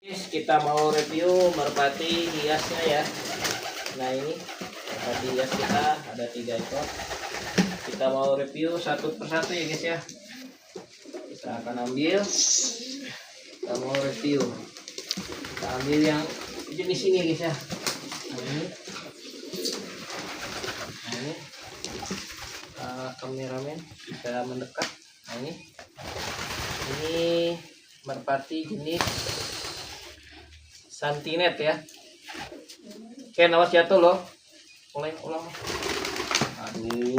Kita mau review merpati hiasnya ya. Nah ini merpati hias kita ada 3 ekor. Kita mau review satu persatu ya guys ya. Kita akan ambil. Kita mau review. Kita ambil yang jenis ini guys ya. Nah ini. Nah ini. Kameramen bisa mendekat. Nah ini. Ini merpati jenis Santinet ya. Oke, awas jatuh loh. Mulai ulang. Aduh.